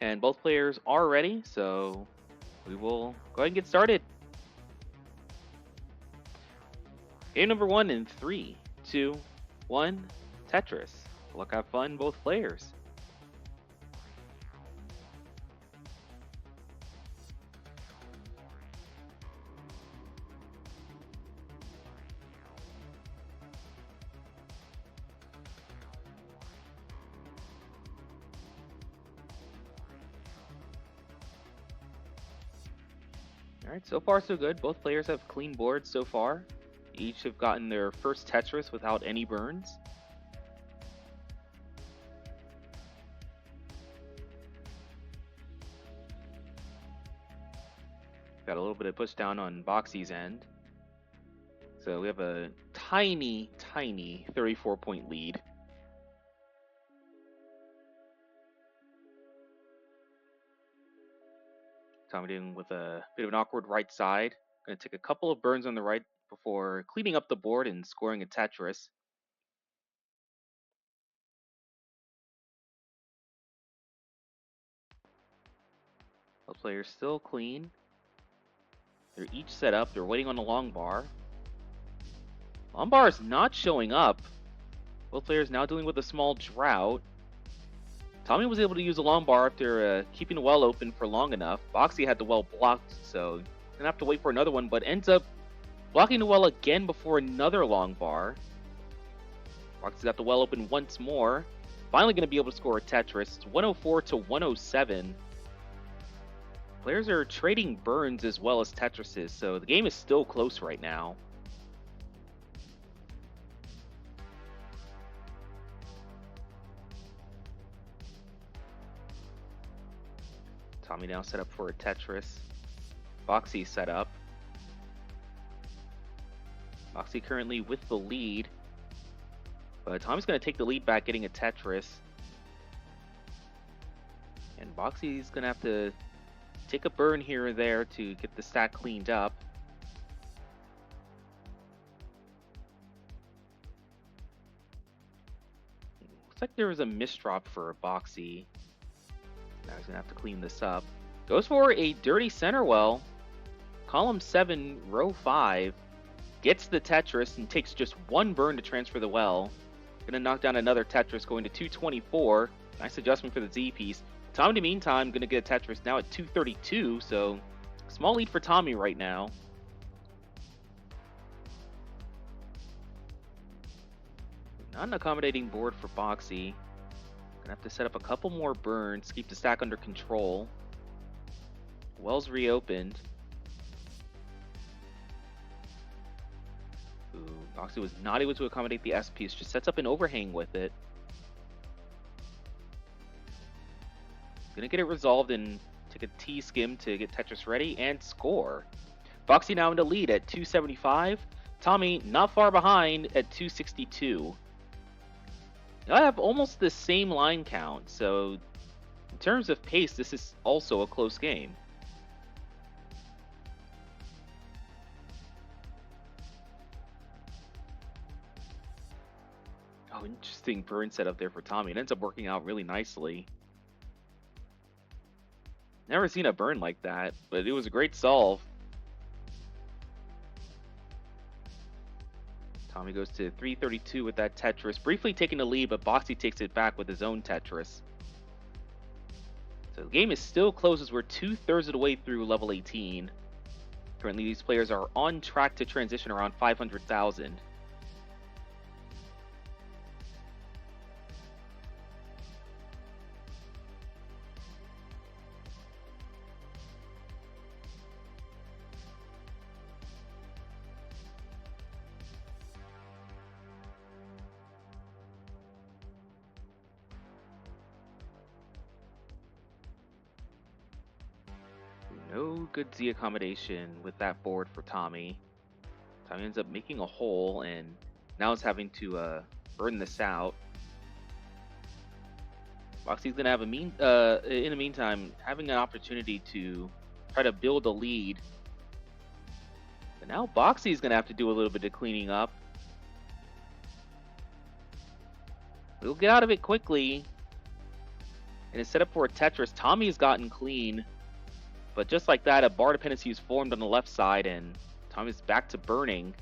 And both players are ready, so we will go ahead and get started. Game number 1 in 3, 2, 1, Tetris. Look, have fun, both players. Alright, so far so good. Both players have clean boards so far. Each have gotten their first Tetris without any burns. Got a little bit of push down on Boxie's end. So we have a tiny 34-point lead. Tommy dealing with a bit of an awkward right side. Going to take a couple of burns on the right before cleaning up the board and scoring a Tetris. Both players still clean. They're each set up. They're waiting on the long bar. Long bar is not showing up. Both players now dealing with a small drought. Tommy was able to use a long bar after keeping the well open for long enough. Boxie had the well blocked, so gonna have to wait for another one, but ends up blocking the well again before another long bar. Boxie got the well open once more. Finally gonna be able to score a Tetris. It's 104 to 107. Players are trading burns as well as Tetrises, so the game is still close right now. Tommy now set up for a Tetris. Boxie set up. Boxie currently with the lead. But Tommy's going to take the lead back, getting a Tetris. And Boxie's going to have to take a burn here or there to get the stack cleaned up. Looks like there was a misdrop for Boxie. Now he's going to have to clean this up. Goes for a dirty center well. Column 7, row 5. Gets the Tetris and takes just one burn to transfer the well. Going to knock down another Tetris, going to 224. Nice adjustment for the Z piece. Tommy, in the meantime, going to get a Tetris now at 232. So small lead for Tommy right now. Not an accommodating board for Boxie. Gonna have to set up a couple more burns, keep the stack under control. Well's reopened. Ooh, Boxie was not able to accommodate the S piece, just sets up an overhang with it. Gonna get it resolved and take a T skim to get Tetris ready and score. Boxie now in the lead at 275. Tommy not far behind at 262. I have almost the same line count, so in terms of pace, this is also a close game. Oh, interesting burn setup there for Tommy. It ends up working out really nicely. Never seen a burn like that, but it was a great solve. Tommy goes to 332 with that Tetris, briefly taking the lead, but Boxie takes it back with his own Tetris. So the game is still close as we're 2/3 of the way through level 18. Currently, these players are on track to transition around 500,000. No good Z accommodation with that board for Tommy. Tommy ends up making a hole and now is having to burn this out. Boxie's gonna have in the meantime, having an opportunity to try to build a lead. But now Boxie's gonna have to do a little bit of cleaning up. We'll get out of it quickly. And is set up for a Tetris. Tommy has gotten clean. But just like that, a bar dependency is formed on the left side, and Tommy's back to burning.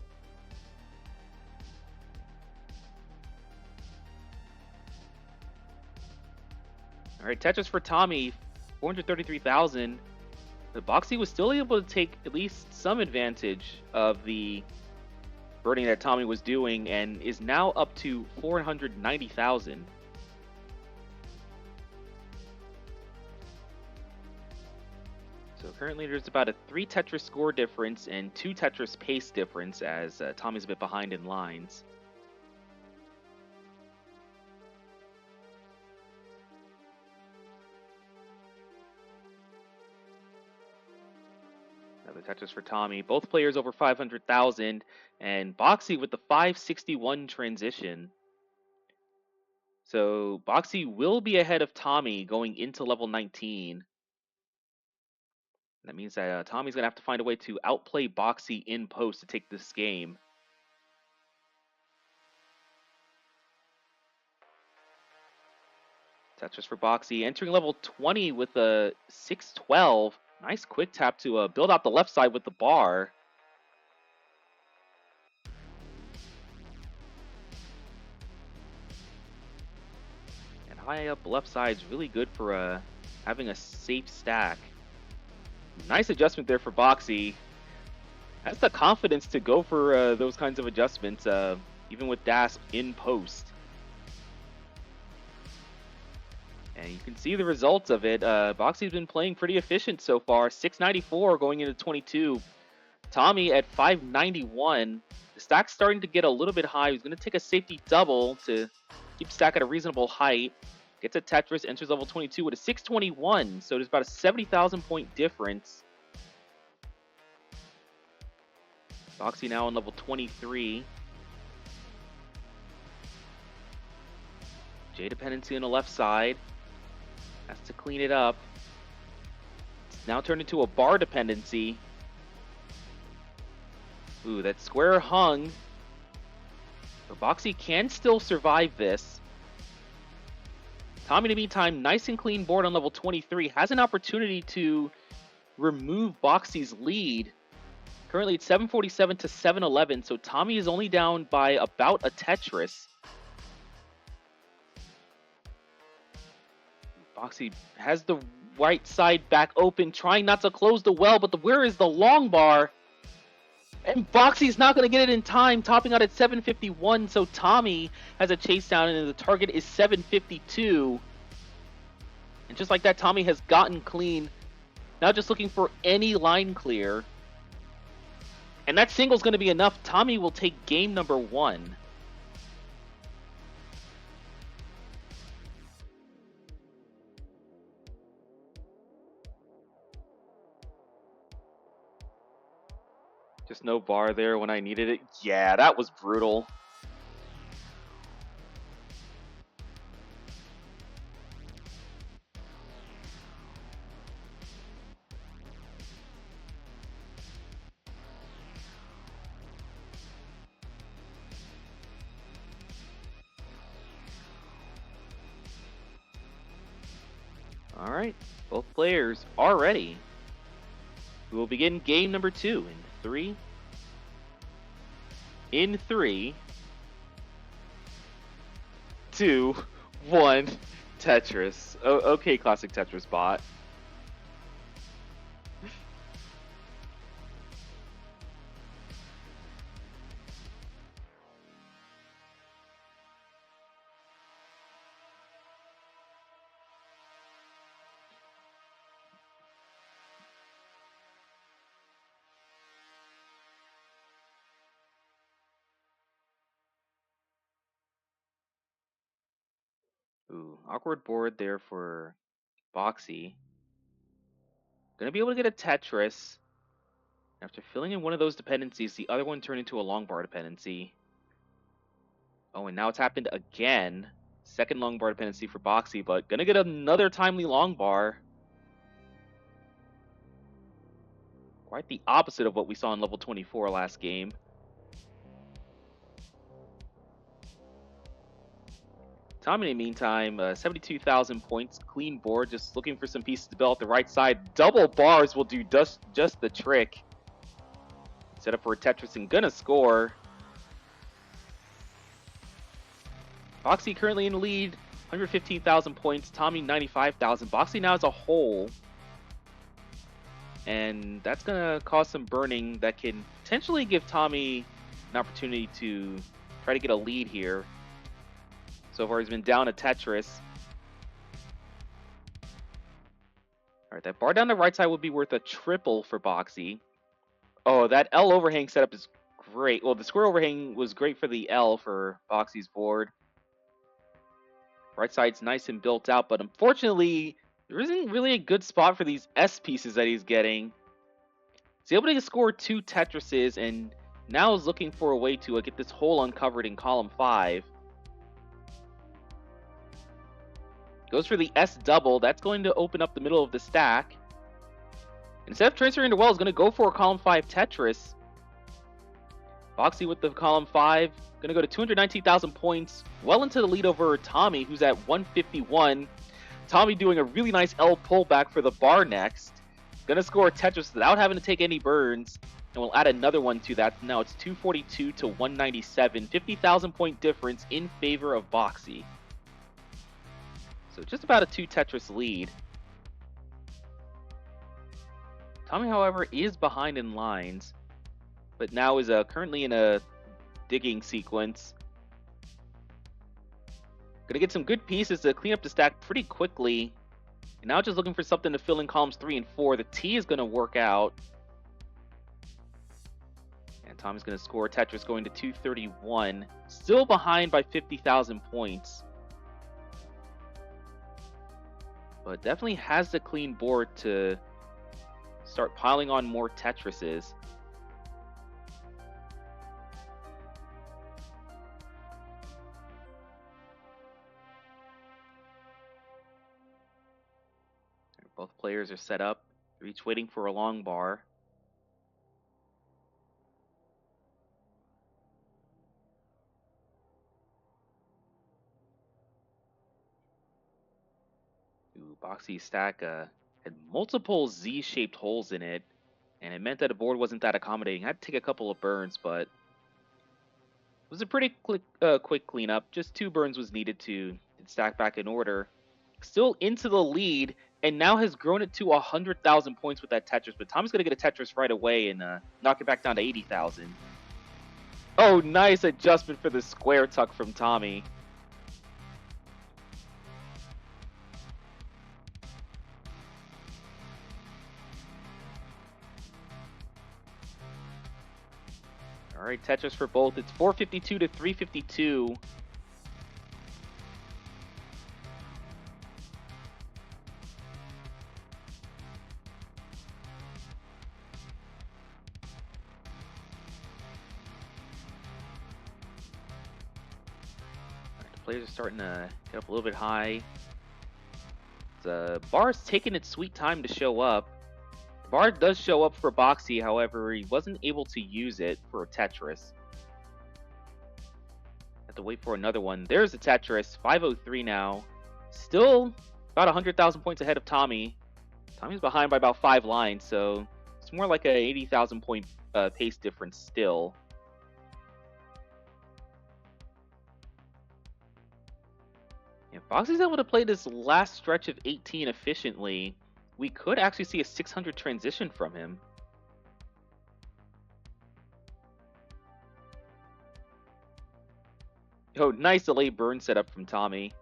All right, Tetris for Tommy, 433,000. But Boxie was still able to take at least some advantage of the burning that Tommy was doing, and is now up to 490,000. So currently there's about a 3 Tetris score difference and 2 Tetris pace difference, as Tommy's a bit behind in lines. Another Tetris for Tommy. Both players over 500,000, and Boxie with the 561 transition. So Boxie will be ahead of Tommy going into level 19. That means that Tommy's going to have to find a way to outplay Boxie in post to take this game. Tetris for Boxie, entering level 20 with a 612. Nice quick tap to build out the left side with the bar. And high up left side is really good for having a safe stack. Nice adjustment there for Boxie. Has the confidence to go for those kinds of adjustments, even with DASP in post. And you can see the results of it. Boxie's been playing pretty efficient so far. 694 going into 22. Tommy at 591. The stack's starting to get a little bit high. He's going to take a safety double to keep stack at a reasonable height. Gets a Tetris, enters level 22 with a 621. So there's about a 70,000 point difference. Boxie now on level 23. J dependency on the left side. Has to clean it up. It's now turned into a bar dependency. Ooh, that square hung. But Boxie can still survive this. Tommy, in the meantime, nice and clean board on level 23. Has an opportunity to remove Boxie's lead. Currently it's 747 to 711, so Tommy is only down by about a Tetris. Boxie has the right side back open, trying not to close the well, but where is the long bar? And Boxie's not going to get it in time, topping out at 751, so Tommy has a chase down, and the target is 752. And just like that, Tommy has gotten clean. Now just looking for any line clear. And that single's going to be enough. Tommy will take game number 1. Just no bar there when I needed it. Yeah, that was brutal. All right, both players are ready. We will begin game number 2 in 3. In 3, 2, 1, Tetris. Oh, okay, classic Tetris bot. Ooh, awkward board there for Boxie. Gonna be able to get a Tetris. After filling in one of those dependencies, the other one turned into a long bar dependency. Oh, and now it's happened again. Second long bar dependency for Boxie, but gonna get another timely long bar. Quite the opposite of what we saw in level 24 last game. Tommy, in the meantime, 72,000 points, clean board, just looking for some pieces to build out the right side. Double bars will do just the trick. Set up for a Tetris and gonna score. Boxie currently in the lead, 115,000 points. Tommy, 95,000. Boxie now has a hole. And that's gonna cause some burning that can potentially give Tommy an opportunity to try to get a lead here. So far, he's been down a Tetris. All right, that bar down the right side would be worth a triple for Boxie. Oh, that L overhang setup is great. Well, the square overhang was great for the L for Boxie's board. Right side's nice and built out, but unfortunately, there isn't really a good spot for these S pieces that he's getting. He's able to score 2 Tetrises, and now is looking for a way to get this hole uncovered in column 5. Goes for the S double. That's going to open up the middle of the stack. Instead of transferring to well, is going to go for a column 5 Tetris. Boxie with the column 5. Going to go to 219,000 points. Well into the lead over Tommy, who's at 151. Tommy doing a really nice L pullback for the bar next. Going to score a Tetris without having to take any burns. And we'll add another one to that. Now it's 242 to 197. 50,000 point difference in favor of Boxie. So just about a 2 Tetris lead. Tommy, however, is behind in lines, but now is currently in a digging sequence. Gonna get some good pieces to clean up the stack pretty quickly. And now just looking for something to fill in columns 3 and 4. The T is gonna work out. And Tommy's gonna score Tetris going to 231. Still behind by 50,000 points. But definitely has the clean board to start piling on more Tetrises. Both players are set up. They're each waiting for a long bar. Boxie's stack had multiple Z-shaped holes in it, and it meant that the board wasn't that accommodating. I had to take a couple of burns, but it was a pretty quick cleanup. Just 2 burns was needed to stack back in order. Still into the lead, and now has grown it to 100,000 points with that Tetris. But Tommy's going to get a Tetris right away and knock it back down to 80,000. Oh, nice adjustment for the square tuck from Tommy. All right, Tetris for both. It's 452 to 352. Players are starting to get up a little bit high. The bar's taking its sweet time to show up. The bar does show up for Boxie, however, he wasn't able to use it for a Tetris. Have to wait for another one. There's a Tetris, 503 now. Still about 100,000 points ahead of Tommy. Tommy's behind by about 5 lines, so it's more like a 80,000 point pace difference still. If Boxie's able to play this last stretch of 18 efficiently, we could actually see a 600 transition from him. Oh, nice delayed burn setup from Tommy.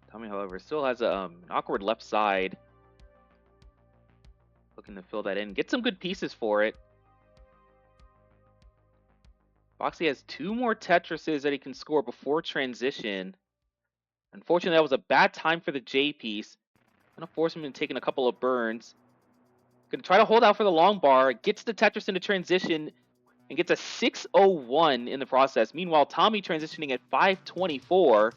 Tommy, however, still has an awkward left side. Looking to fill that in. Get some good pieces for it. Boxie has 2 more Tetrises that he can score before transition. Unfortunately, that was a bad time for the J piece. Gonna force him into taking a couple of burns. Gonna try to hold out for the long bar. Gets the Tetris into transition and gets a 601 in the process. Meanwhile, Tommy transitioning at 524.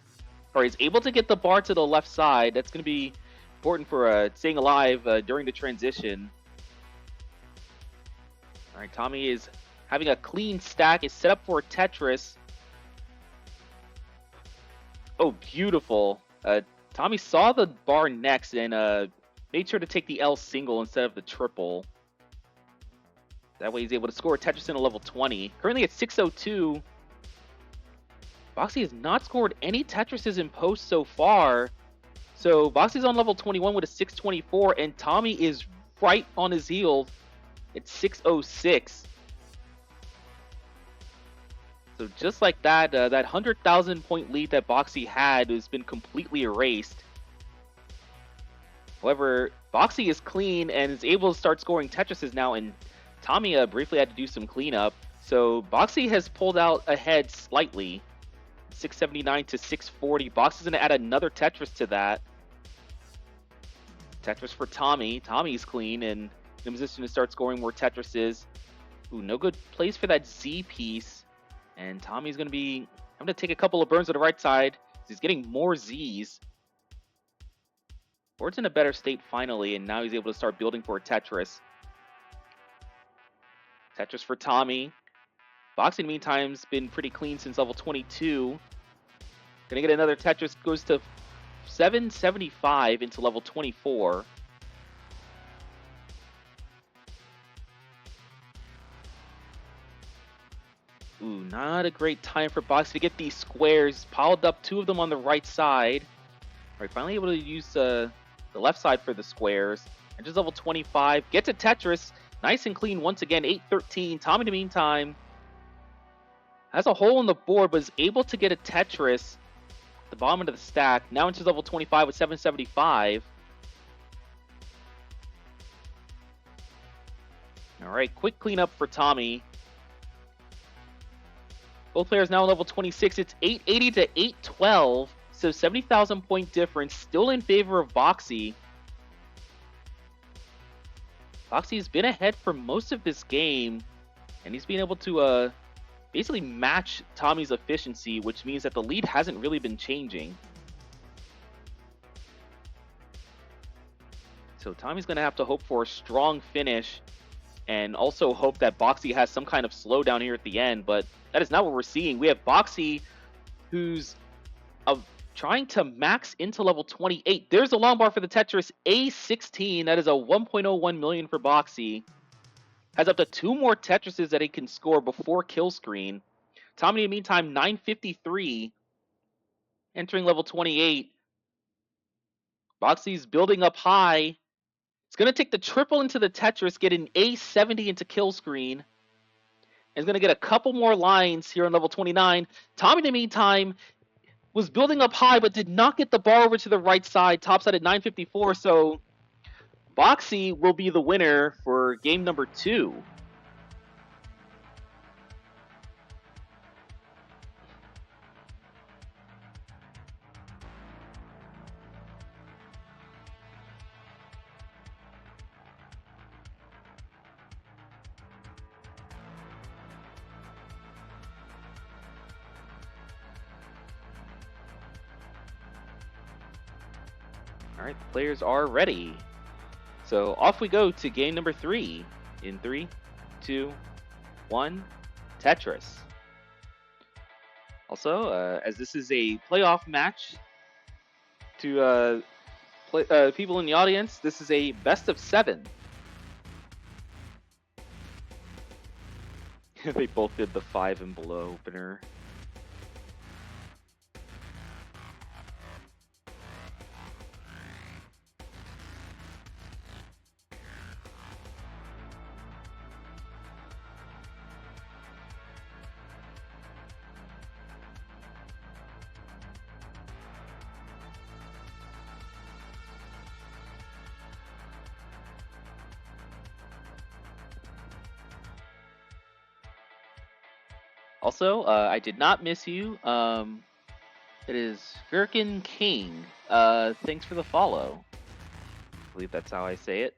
Or he's able to get the bar to the left side. That's gonna be important for staying alive during the transition. All right, Tommy is having a clean stack, is set up for a Tetris. Oh, beautiful. Tommy saw the bar next and made sure to take the L single instead of the triple. That way he's able to score a Tetris in a level 20. Currently at 602. Boxie has not scored any Tetrises in post so far. So Boxie's on level 21 with a 624, and Tommy is right on his heels at 606. So just like that, that 100,000 point lead that Boxie had has been completely erased. However, Boxie is clean and is able to start scoring Tetrises now, and Tommy briefly had to do some cleanup. So Boxie has pulled out ahead slightly, 679 to 640. Boxie's going to add another Tetris to that. Tetris for Tommy. Tommy's clean and in position to start scoring more Tetrises. Ooh, no good plays for that Z piece. And Tommy's going to be... I'm going to take a couple of burns to the right side. He's getting more Zs. Board's in a better state finally, and now he's able to start building for a Tetris. Tetris for Tommy. Boxie, in the meantime, has been pretty clean since level 22. Gonna get another Tetris, goes to 775 into level 24. Ooh, not a great time for Boxie to get these squares. Piled up, two of them on the right side. All right, finally able to use the left side for the squares. And just level 25. Gets a Tetris. Nice and clean once again, 813. Tommy, in the meantime, has a hole in the board, but is able to get a Tetris at the bottom end of the stack. Now into level 25 with 775. All right, quick cleanup for Tommy. Both players now level 26. It's 880 to 812. So 70,000 point difference, still in favor of Boxie. Boxie's been ahead for most of this game, and he's been able to basically match Tommy's efficiency, which means that the lead hasn't really been changing. So Tommy's going to have to hope for a strong finish and also hope that Boxie has some kind of slowdown here at the end, but that is not what we're seeing. We have Boxie, who's trying to max into level 28. There's a long bar for the Tetris, A16. That is a 1.01 million for Boxie. Has up to 2 more Tetrises that he can score before kill screen. Tommy, in the meantime, 953. Entering level 28. Boxie's building up high. It's going to take the triple into the Tetris, get an A70 into kill screen. And is going to get a couple more lines here on level 29. Tommy, in the meantime, was building up high, but did not get the bar over to the right side. Tops out at 954, so Boxie will be the winner for game number 2. All right, the players are ready. So off we go to game number 3 in 3, 2, 1, Tetris. Also, as this is a playoff match to people in the audience, this is a best of 7. They both did the 5 and below opener. Also, I did not miss you. It is Gherkin King. Thanks for the follow. I believe that's how I say it.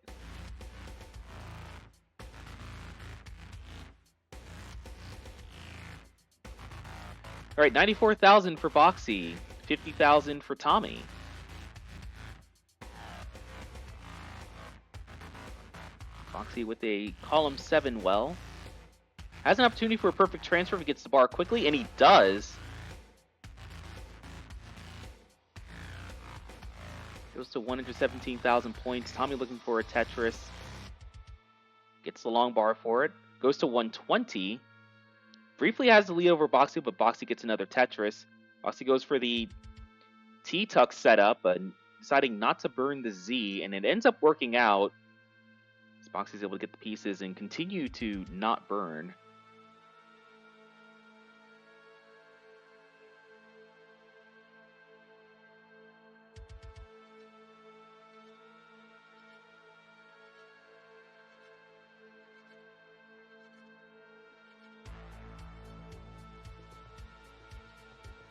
All right, 94,000 for Boxie, 50,000 for Tommy. Boxie with a column 7 well. Has an opportunity for a perfect transfer if he gets the bar quickly, and he does. to 117,000 points. Tommy looking for a Tetris. Gets the long bar for it. Goes to 120. Briefly has the lead over Boxie, but Boxie gets another Tetris. Boxie goes for the T-Tuck setup, but deciding not to burn the Z, and it ends up working out. Boxie's able to get the pieces and continue to not burn.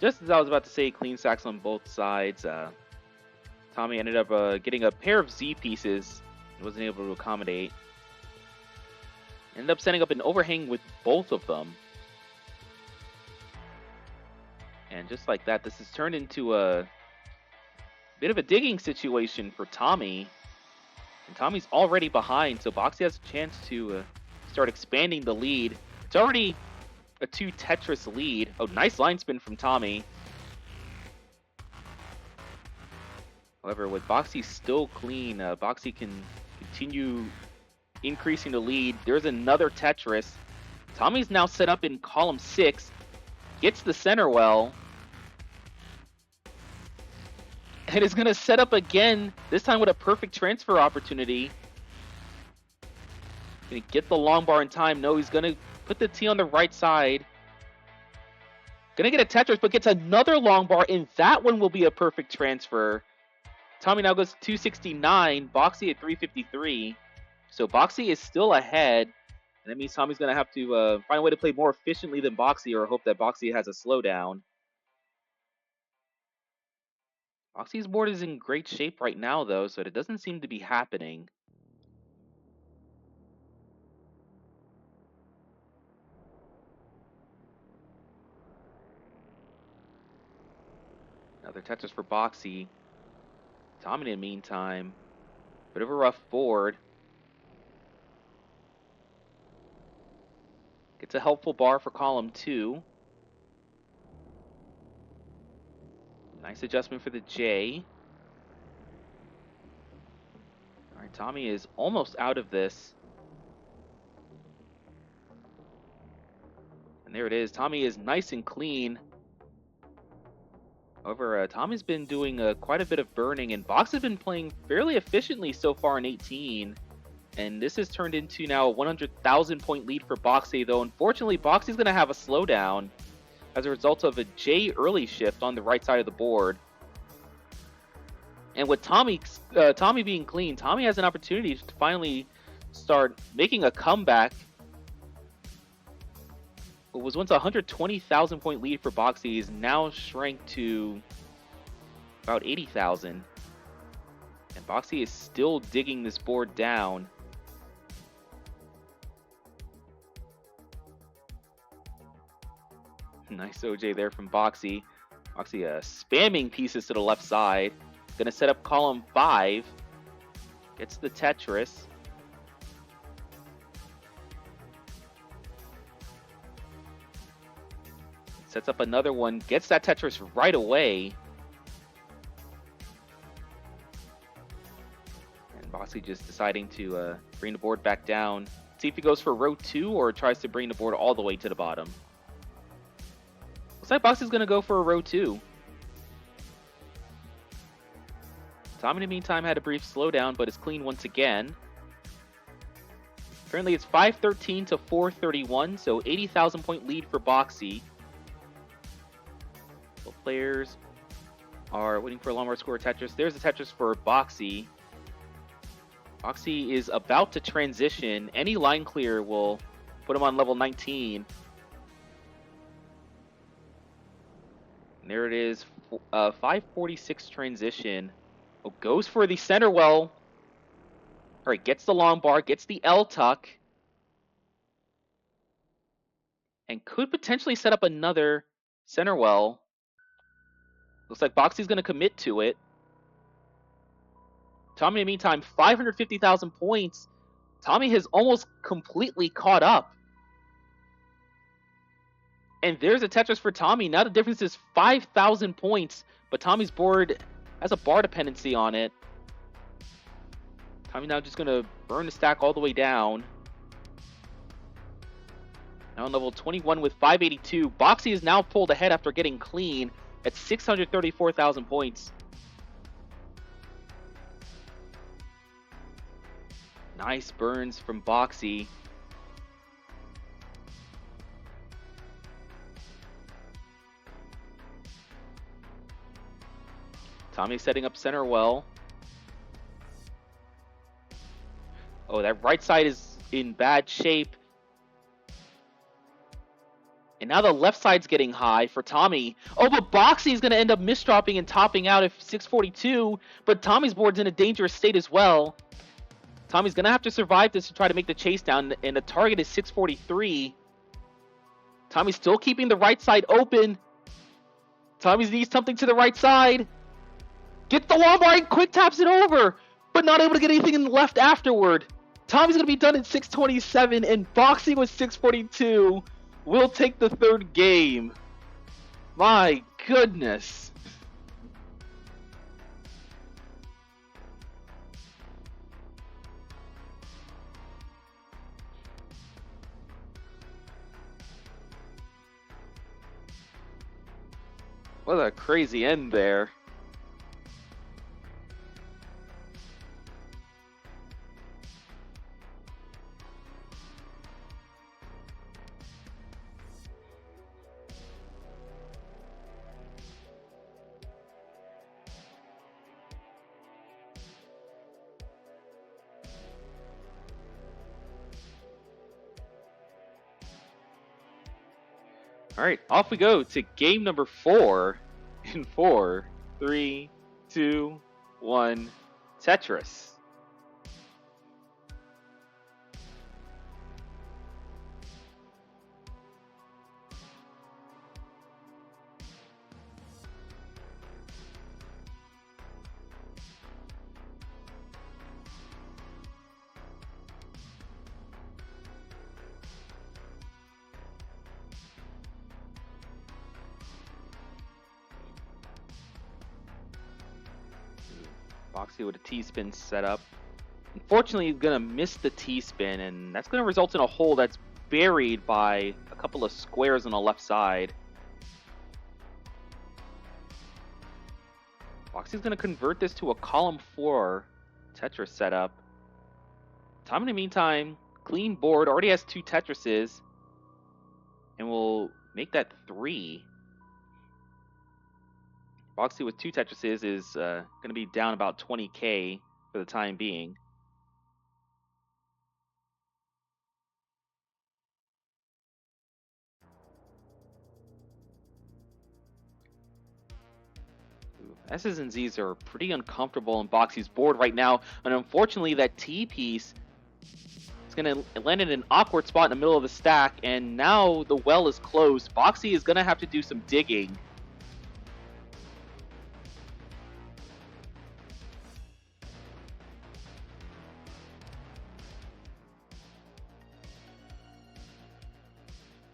Just as I was about to say, clean stacks on both sides. Tommy ended up getting a pair of Z pieces. He wasn't able to accommodate. Ended up setting up an overhang with both of them. And just like that, this has turned into a bit of a digging situation for Tommy. And Tommy's already behind, so Boxie has a chance to start expanding the lead. It's already a 2 Tetris lead. Oh, nice line spin from Tommy. However, with Boxie still clean, Boxie can continue increasing the lead. There's another Tetris. Tommy's now set up in column 6. Gets the center well. And is going to set up again, this time with a perfect transfer opportunity. Going to get the long bar in time. No, he's going to put the T on the right side. Gonna get a Tetris, but gets another long bar, and that one will be a perfect transfer. Tommy now goes to 269, Boxie at 353. So Boxie is still ahead, and that means Tommy's gonna have to find a way to play more efficiently than Boxie, or hope that Boxie has a slowdown. Boxie's board is in great shape right now, though, so it doesn't seem to be happening. Another Tetris for Boxie. Tommy, in the meantime, bit of a rough board. Gets a helpful bar for column 2. Nice adjustment for the J. Alright, Tommy is almost out of this. And there it is. Tommy is nice and clean. However, Tommy's been doing quite a bit of burning, and Box has been playing fairly efficiently so far in 18. And this has turned into now a 100,000 point lead for Boxie, though unfortunately Boxie's going to have a slowdown as a result of a J early shift on the right side of the board. And with Tommy being clean, Tommy has an opportunity to finally start making a comeback. What was once a 120,000 point lead for Boxie is now shrank to about 80,000. And Boxie is still digging this board down. Nice OJ there from Boxie. Boxie spamming pieces to the left side. Gonna set up column 5. Gets the Tetris. Sets up another one. Gets that Tetris right away. And Boxie just deciding to bring the board back down. See if he goes for row 2 or tries to bring the board all the way to the bottom. Looks like Boxie's going to go for a row 2. Tommy, in the meantime, had a brief slowdown, but is clean once again. Apparently, it's 513 to 431, so 80,000 point lead for Boxie. Both players are waiting for a long bar score Tetris. There's a Tetris for Boxie. Boxie is about to transition. Any line clear will put him on level 19. And there it is, 546 transition. Oh, goes for the center well. All right, gets the long bar, gets the L tuck. And could potentially set up another center well. Looks like Boxie's going to commit to it. Tommy, in the meantime, 550,000 points. Tommy has almost completely caught up. And there's a Tetris for Tommy. Now the difference is 5,000 points, but Tommy's board has a bar dependency on it. Tommy now just gonna burn the stack all the way down. Now on level 21 with 582. Boxie is now pulled ahead after getting clean at 634,000 points. Nice burns from Boxie. Tommy setting up center well. Oh, that right side is in bad shape. And now the left side's getting high for Tommy. Oh, but Boxie is going to end up misdropping and topping out at 642. But Tommy's board's in a dangerous state as well. Tommy's going to have to survive this to try to make the chase down. And the target is 643. Tommy's still keeping the right side open. Tommy needs something to the right side. Get the long bar and quick taps it over. But not able to get anything in the left afterward. Tommy's going to be done at 627. And Boxie with 642. We'll take the third game. My goodness. What a crazy end there. All right, off we go to game number 4 in 4, 3, 2, 1, Tetris. Boxie with a T-spin set up. Unfortunately, he's going to miss the T-spin, and that's going to result in a hole that's buried by a couple of squares on the left side. Boxie's going to convert this to a column 4 Tetris setup. Tom, in the meantime, clean board, already has 2 Tetrises, and we'll make that 3. Boxie with 2 Tetrises is going to be down about 20k for the time being. S's and Z's are pretty uncomfortable on Boxie's board right now, and unfortunately that T piece is going to land in an awkward spot in the middle of the stack, and now the well is closed. Boxie is going to have to do some digging.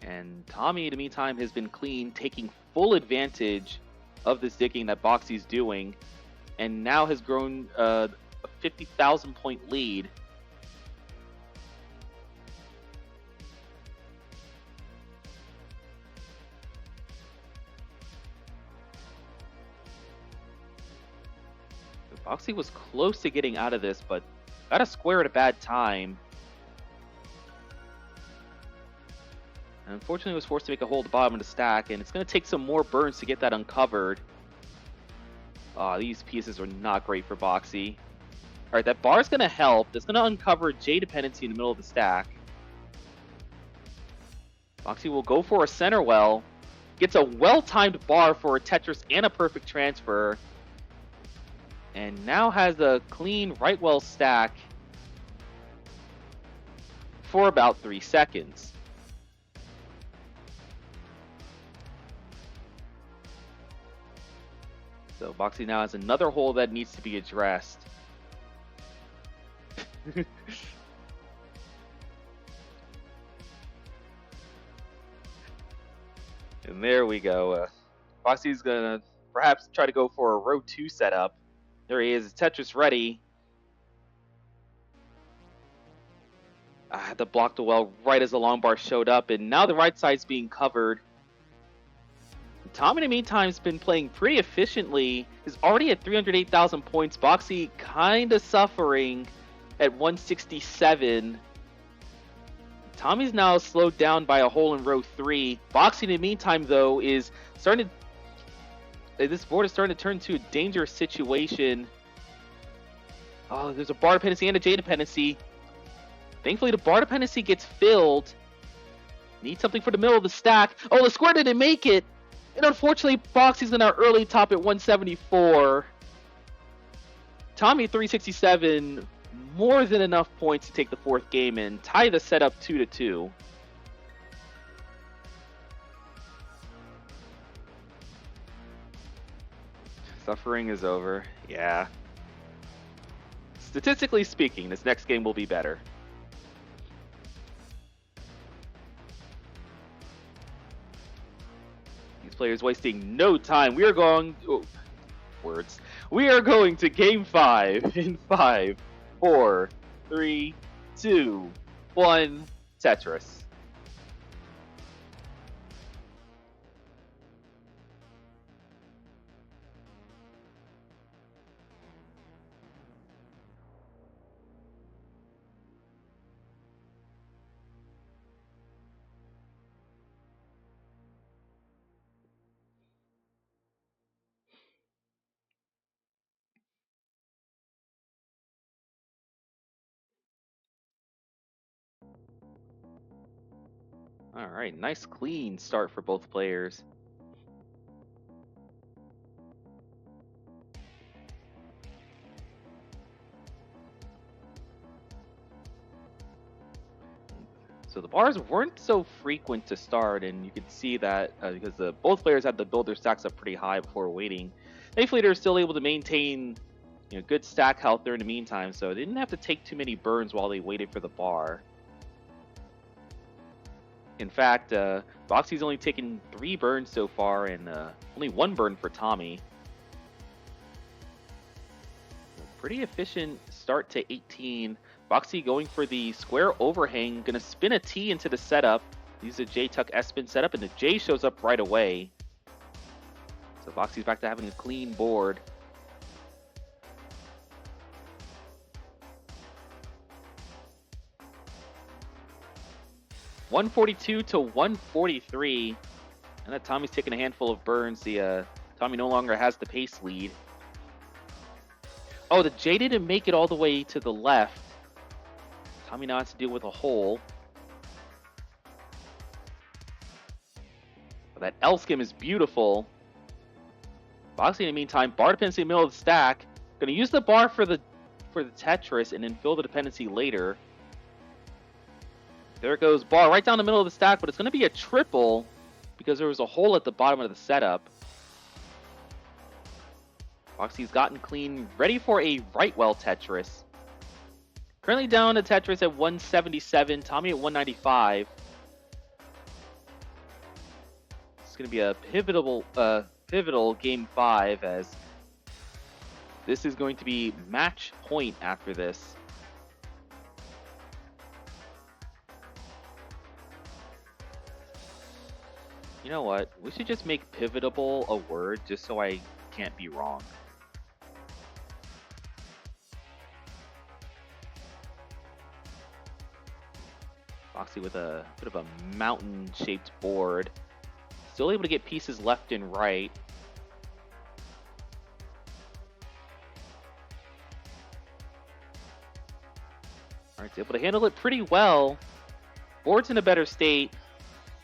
And Tommy, in the meantime, has been clean, taking full advantage of this digging that Boxie's doing, and now has grown a 50,000 point lead. Boxie was close to getting out of this, but got a square at a bad time. And unfortunately, was forced to make a hole at the bottom of the stack, and it's going to take some more burns to get that uncovered. These pieces are not great for Boxie. All right, that bar is going to help. It's going to uncover J dependency in the middle of the stack. Boxie will go for a center well. Gets a well-timed bar for a Tetris and a perfect transfer. And now has a clean right well stack for about 3 seconds. So Boxie now has another hole that needs to be addressed. And there we go. Boxie's going to perhaps try to go for a row 2 setup. There he is, Tetris ready. I had to block the well right as the long bar showed up, and now the right side's being covered. Tom, in the meantime, has been playing pretty efficiently. He's already at 308,000 points. Boxie kind of suffering at 167. Tommy's now slowed down by a hole in row 3. Boxie, in the meantime, though, is starting to... This board is starting to turn into a dangerous situation. Oh, there's a bar dependency and a J dependency. Thankfully, the bar dependency gets filled. Need something for the middle of the stack. Oh, the square didn't make it. And unfortunately, Boxie's in our early top at 174. Tommy at 367. More than enough points to take the 4th game and tie the setup 2-2. Suffering is over. Yeah. Statistically speaking, this next game will be better. These players wasting no time. We are going... Oh, words. We are going to game 5 in 5, 4, 3, 2, 1, Tetris. All right, nice clean start for both players. So the bars weren't so frequent to start, and you could see that because both players had to build their stacks up pretty high before waiting. Thankfully, they're still able to maintain good stack health there in the meantime, so they didn't have to take too many burns while they waited for the bar. In fact, Boxie's only taken 3 burns so far, and only 1 burn for Tommy. Pretty efficient start to 18. Boxie going for the square overhang, gonna spin a T into the setup. Use a J tuck S spin setup, and the J shows up right away. So Boxie's back to having a clean board. $142 to 143, and that Tommy's taking a handful of burns. Tommy no longer has the pace lead. Oh, the J didn't make it all the way to the left. Tommy now has to deal with a hole. But that L skim is beautiful. Boxie, in the meantime, bar dependency in the middle of the stack. Gonna use the bar for the Tetris and then fill the dependency later. There it goes, bar right down the middle of the stack, but it's gonna be a triple because there was a hole at the bottom of the setup. Boxie's gotten clean, ready for a right well Tetris. Currently down to Tetris at 177, Tommy at 195. It's going to be a pivotal game 5, as this is going to be match point after this. You know what? We should just make pivotal a word just so I can't be wrong. Boxie with a bit of a mountain-shaped board. Still able to get pieces left and right. Alright, able to handle it pretty well. Board's in a better state,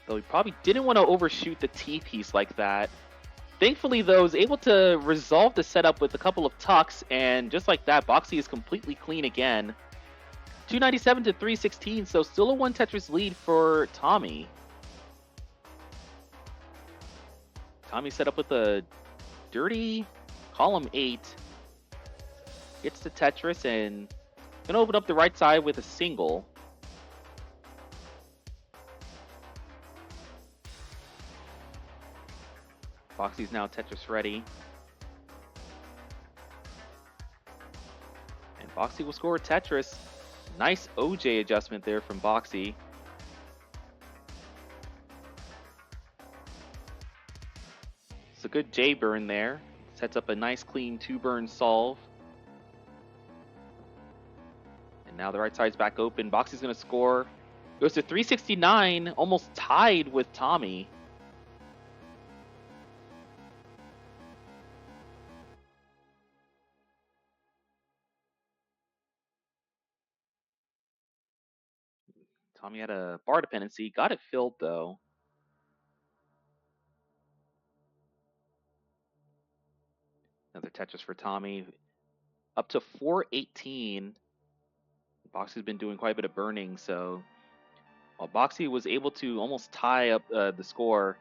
though he probably didn't want to overshoot the T piece like that. Thankfully, though, is able to resolve the setup with a couple of tucks, and just like that, Boxie is completely clean again. 297 to 316, so still a 1 Tetris lead for Tommy. Tommy set up with a dirty column 8. Gets to Tetris and gonna open up the right side with a single. Boxie's now Tetris ready. And Boxie will score a Tetris. Nice OJ adjustment there from Boxie. It's a good J burn there. Sets up a nice clean 2-burn solve. And now the right side's back open. Boxie's going to score. Goes to 369, almost tied with Tommy. Tommy had a bar dependency. Got it filled, though. Another Tetris for Tommy. Up to 418. Boxie's been doing quite a bit of burning, so while Boxie was able to almost tie up the score,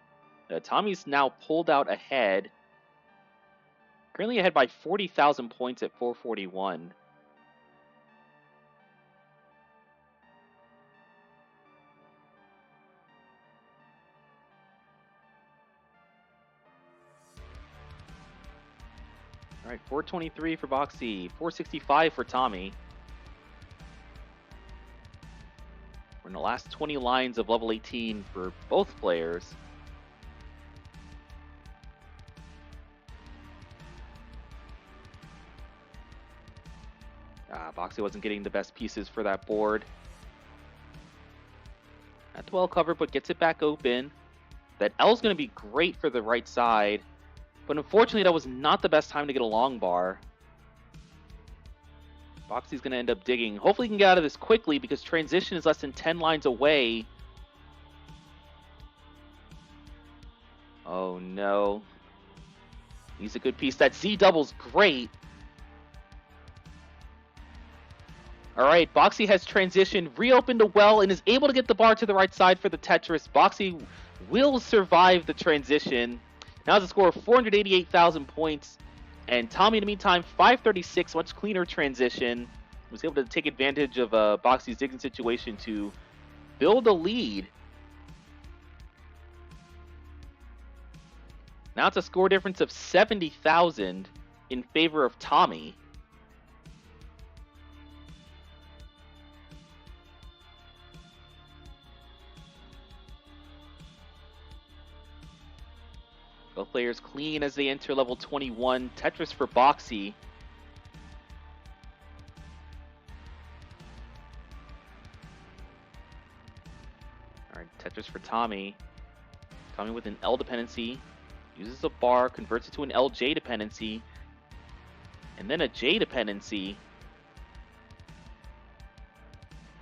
Tommy's now pulled out ahead. Currently ahead by 40,000 points at 441. All right, 423 for Boxie, 465 for Tommy. We're in the last 20 lines of level 18 for both players. Boxie wasn't getting the best pieces for that board. Not well covered, but gets it back open. That L's going to be great for the right side. But unfortunately, that was not the best time to get a long bar. Boxie's going to end up digging. Hopefully he can get out of this quickly because transition is less than 10 lines away. Oh no. He's a good piece. That Z double's great. Alright, Boxie has transitioned, reopened a well, and is able to get the bar to the right side for the Tetris. Boxie will survive the transition. Now has a score of 488,000 points. And Tommy, in the meantime, 536, much cleaner transition. Was able to take advantage of Boxie's digging situation to build a lead. Now it's a score difference of 70,000 in favor of Tommy. Both players clean as they enter level 21. Tetris for Boxie. Alright, Tetris for Tommy. Tommy with an L dependency. Uses a bar, converts it to an LJ dependency. And then a J dependency.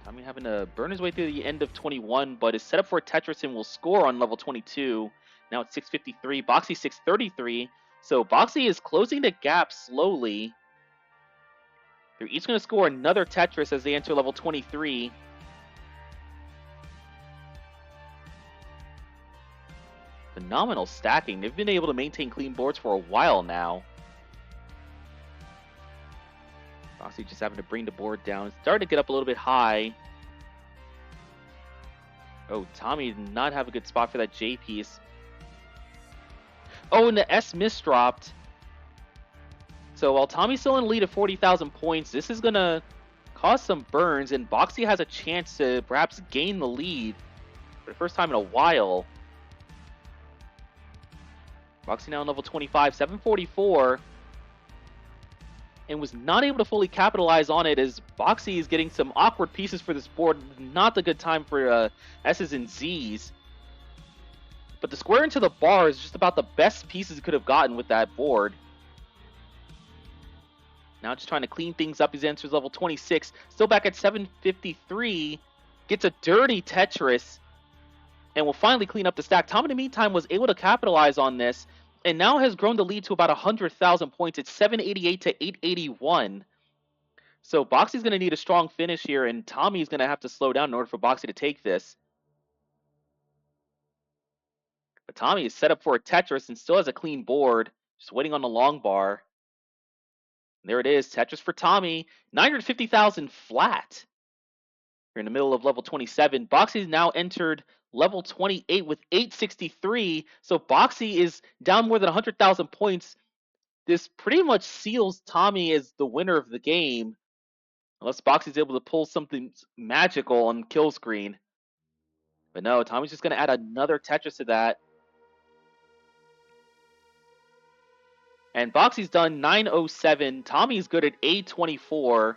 Tommy having to burn his way through the end of 21, but is set up for a Tetris and will score on level 22. Now it's 653. Boxie 633. So Boxie is closing the gap slowly. They're each going to score another Tetris as they enter level 23. Phenomenal stacking. They've been able to maintain clean boards for a while now. Boxie just having to bring the board down. Starting to get up a little bit high. Oh, Tommy did not have a good spot for that J piece. Oh, and the S misdropped. So while Tommy's still in the lead of 40,000 points, this is going to cause some burns, and Boxie has a chance to perhaps gain the lead for the first time in a while. Boxie now on level 25, 744, and was not able to fully capitalize on it as Boxie is getting some awkward pieces for this board. Not the good time for S's and Z's. But the square into the bar is just about the best pieces he could have gotten with that board. Now just trying to clean things up. His enters level 26. Still back at 753. Gets a dirty Tetris. And will finally clean up the stack. Tom, in the meantime, was able to capitalize on this. And now has grown the lead to about 100,000 points. It's 788 to 881. So Boxie's going to need a strong finish here. And Tommy's going to have to slow down in order for Boxie to take this. But Tommy is set up for a Tetris and still has a clean board. Just waiting on the long bar. There it is. Tetris for Tommy. 950,000 flat. We're in the middle of level 27. Boxie's now entered level 28 with 863. So Boxie is down more than 100,000 points. This pretty much seals Tommy as the winner of the game. Unless Boxy's able to pull something magical on kill screen. But no, Tommy's just going to add another Tetris to that. And Boxy's done 907. Tommy's good at A24.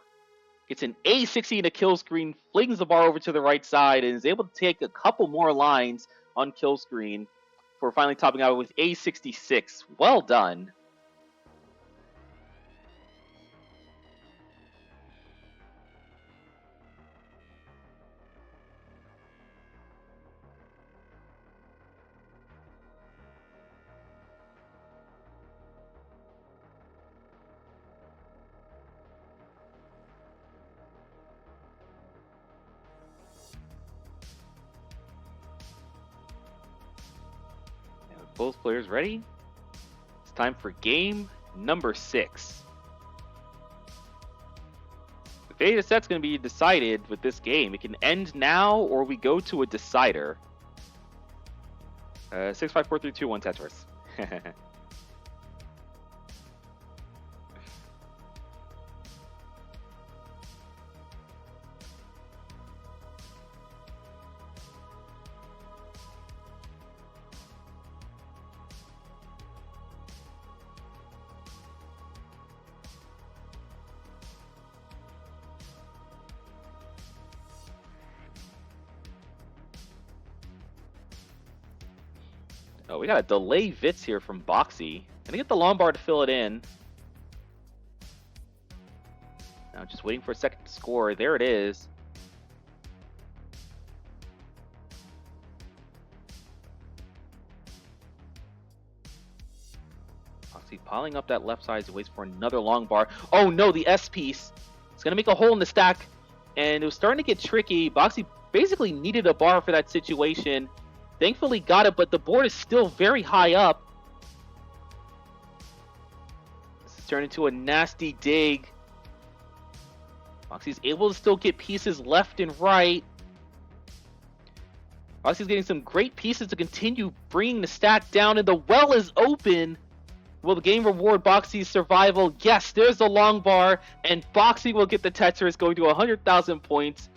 Gets an A60 in a kill screen, flings the bar over to the right side, and is able to take a couple more lines on kill screen for finally topping out with A66. Well done. Both players ready? It's time for game number 6. The fate of the set's going to be decided with this game. It can end now, or we go to a decider. 6, 5, 4, 3, 2, 1 Tetris. Oh, we got a delay Vits here from Boxie. Gonna get the long bar to fill it in. Now just waiting for a second to score. There it is. Boxie piling up that left side. He waits for another long bar. Oh no, the S piece. It's gonna make a hole in the stack. And it was starting to get tricky. Boxie basically needed a bar for that situation. Thankfully got it, but the board is still very high up. This is turning into a nasty dig. Boxie's able to still get pieces left and right. Boxie's getting some great pieces to continue bringing the stack down, and the well is open. Will the game reward Boxie's survival? Yes, there's the long bar, and Boxie will get the Tetris, going to 100,000 points.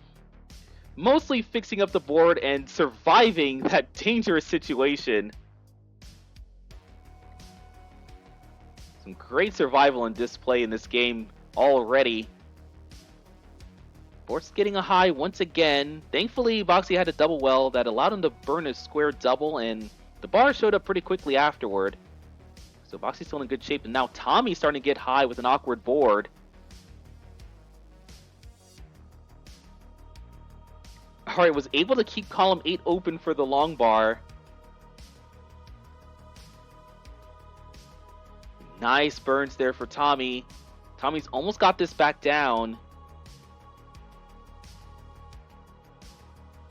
Mostly fixing up the board and surviving that dangerous situation. Some great survival and display in this game already. Board's getting a high once again. Thankfully, Boxie had a double well that allowed him to burn a square double, and the bar showed up pretty quickly afterward. So Boxie's still in good shape, and now Tommy's starting to get high with an awkward board. Alright, was able to keep column 8 open for the long bar. Nice burns there for Tommy. Tommy's almost got this back down.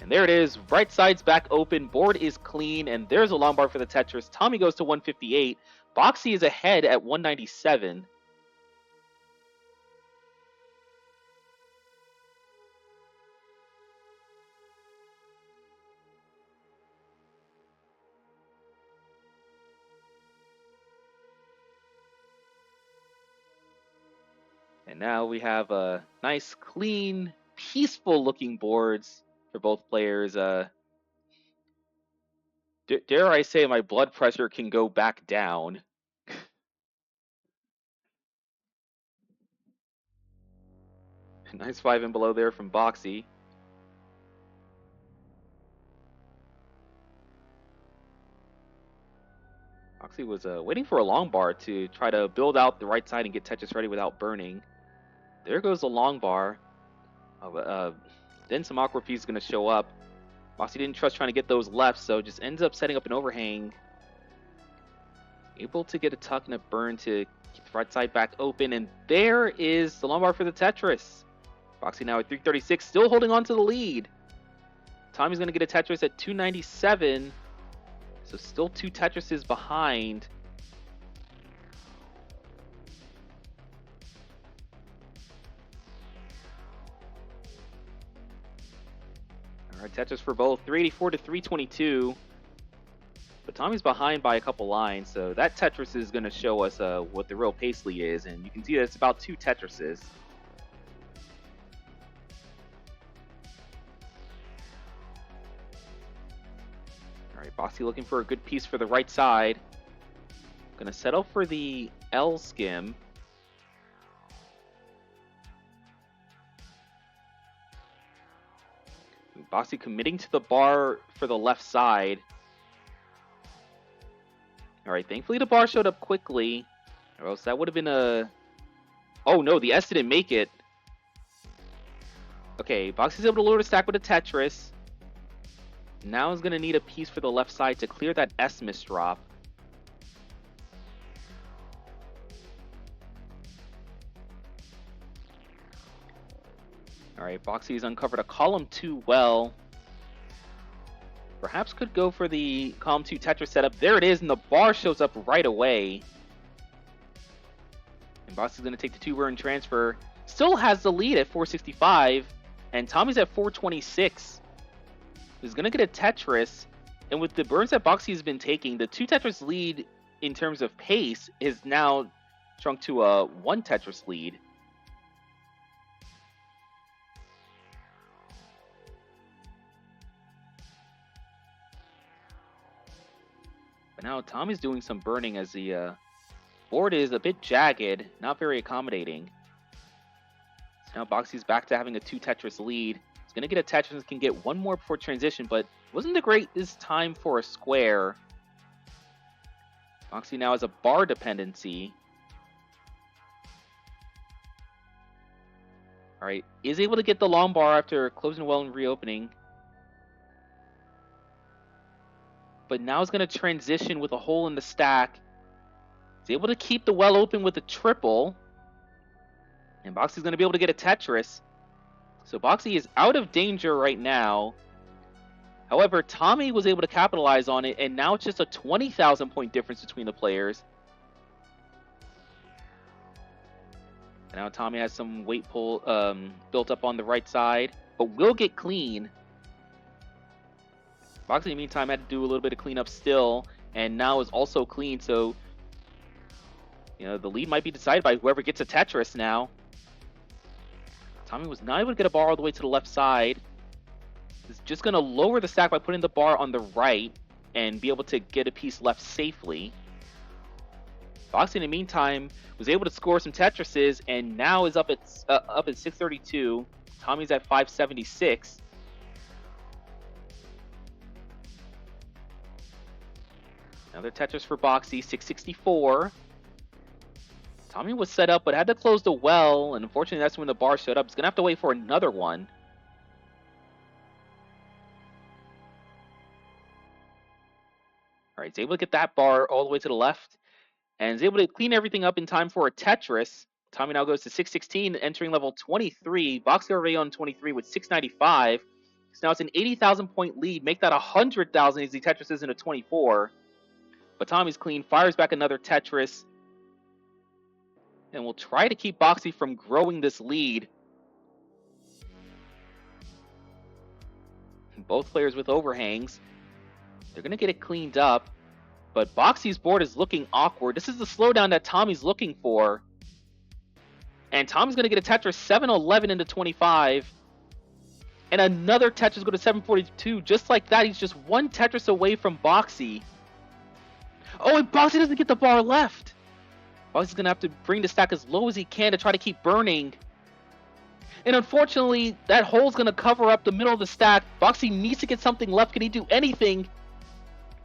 And there it is. Right side's back open. Board is clean. And there's a long bar for the Tetris. Tommy goes to 158. Boxie is ahead at 197. And now we have a nice, clean, peaceful-looking boards for both players. Dare I say my blood pressure can go back down. Nice 5 and below there from Boxie. Boxie was waiting for a long bar to try to build out the right side and get Tetris ready without burning. There goes the long bar. Then some awkward pieces going to show up. Boxie didn't trust trying to get those left, so just ends up setting up an overhang. Able to get a tuck and a burn to keep the right side back open, and there is the long bar for the Tetris. Boxie now at 336, still holding on to the lead. Tommy's going to get a Tetris at 297, so still 2 Tetrises behind. Alright, Tetris for both, 384 to 322. But Tommy's behind by a couple lines, so that Tetris is going to show us what the real Paisley is, and you can see that it's about 2 Tetrises. Alright, Boxie looking for a good piece for the right side. Gonna settle for the L skim. Boxie committing to the bar for the left side. Alright, thankfully the bar showed up quickly. Or else that would have been a... Oh no, the S didn't make it. Okay, Boxie's able to lower the stack with a Tetris. Now is going to need a piece for the left side to clear that S misdrop. Alright, Boxie's uncovered a column 2 well. Perhaps could go for the column 2 Tetris setup. There it is, and the bar shows up right away. And Boxie's going to take the 2 burn transfer. Still has the lead at 465, and Tommy's at 426. He's going to get a Tetris, and with the burns that Boxie has been taking, the 2 Tetris lead in terms of pace is now shrunk to a 1 Tetris lead. But now Tommy's doing some burning as the board is a bit jagged, not very accommodating. So now Boxie's back to having a 2 Tetris lead. He's going to get a Tetris, can get 1 more before transition, but wasn't the greatest time for a square. Boxie now has a bar dependency. Alright, is able to get the long bar after closing well and reopening. But now is going to transition with a hole in the stack. He's able to keep the well open with a triple. And Boxie's going to be able to get a Tetris. So Boxie is out of danger right now. However, Tommy was able to capitalize on it, and now it's just a 20,000 point difference between the players. And now Tommy has some weight pull built up on the right side, but will get clean. Boxie, in the meantime, had to do a little bit of cleanup still, and now is also clean, so you know the lead might be decided by whoever gets a Tetris now. Tommy was not able to get a bar all the way to the left side. He's just going to lower the stack by putting the bar on the right and be able to get a piece left safely. Boxie, in the meantime, was able to score some Tetrises and now is up at 632. Tommy's at 576. Another Tetris for Boxie, 664. Tommy was set up, but had to close the well, and unfortunately that's when the bar showed up. He's going to have to wait for another one. Alright, he's able to get that bar all the way to the left, and is able to clean everything up in time for a Tetris. Tommy now goes to 616, entering level 23. Boxie already on 23 with 695. So now it's an 80,000 point lead. Make that 100,000 as he Tetrises into 24. But Tommy's clean, fires back another Tetris. And we'll try to keep Boxie from growing this lead. Both players with overhangs. They're going to get it cleaned up. But Boxie's board is looking awkward. This is the slowdown that Tommy's looking for. And Tommy's going to get a Tetris 711 into 25. And another Tetris go to 742. Just like that, he's just 1 Tetris away from Boxie. Oh, and Boxie doesn't get the bar left. Boxie's going to have to bring the stack as low as he can to try to keep burning. And unfortunately, that hole's going to cover up the middle of the stack. Boxie needs to get something left. Can he do anything?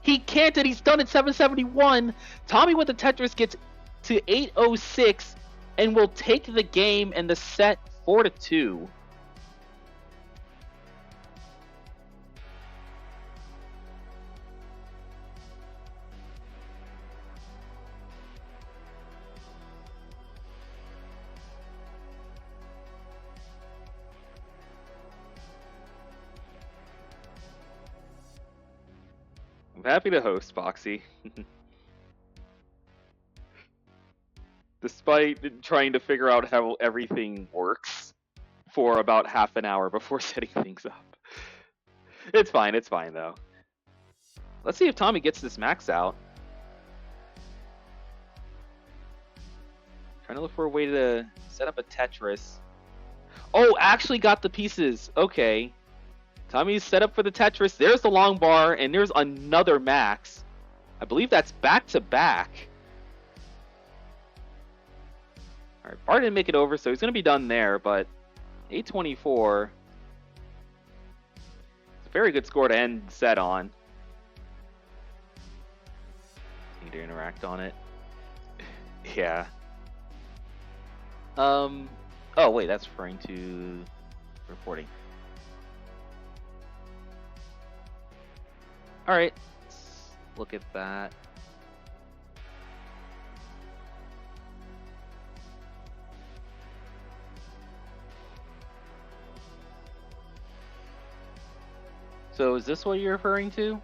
He can't, and he's done at 771. Tommy with the Tetris gets to 806 and will take the game and the set 4-2. I'm happy to host, Boxie. Despite trying to figure out how everything works for about half an hour before setting things up. It's fine though. Let's see if Tommy gets this max out. Trying to look for a way to set up a Tetris. Oh, actually got the pieces. Okay. Tommy's set up for the Tetris. There's the long bar, and there's another max. I believe that's back to back. All right, Bar didn't make it over, so he's going to be done there, but 824. It's a very good score to end the set on. Need to interact on it. Yeah. Oh, wait, that's referring to reporting. All right, let's look at that. So is this what you're referring to?